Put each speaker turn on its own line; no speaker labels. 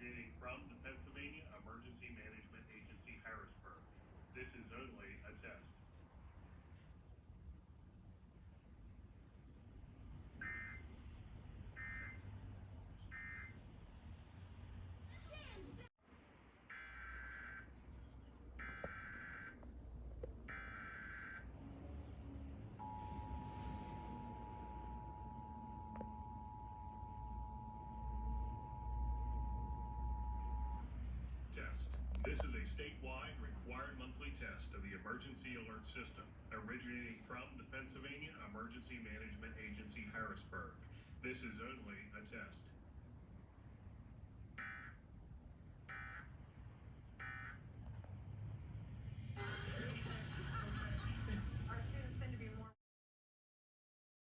originating from the Pennsylvania Emergency Management Agency, Harrisburg. This is only a test. This is a statewide required monthly test of the emergency alert system originating from the Pennsylvania Emergency Management Agency, Harrisburg. This is only a test.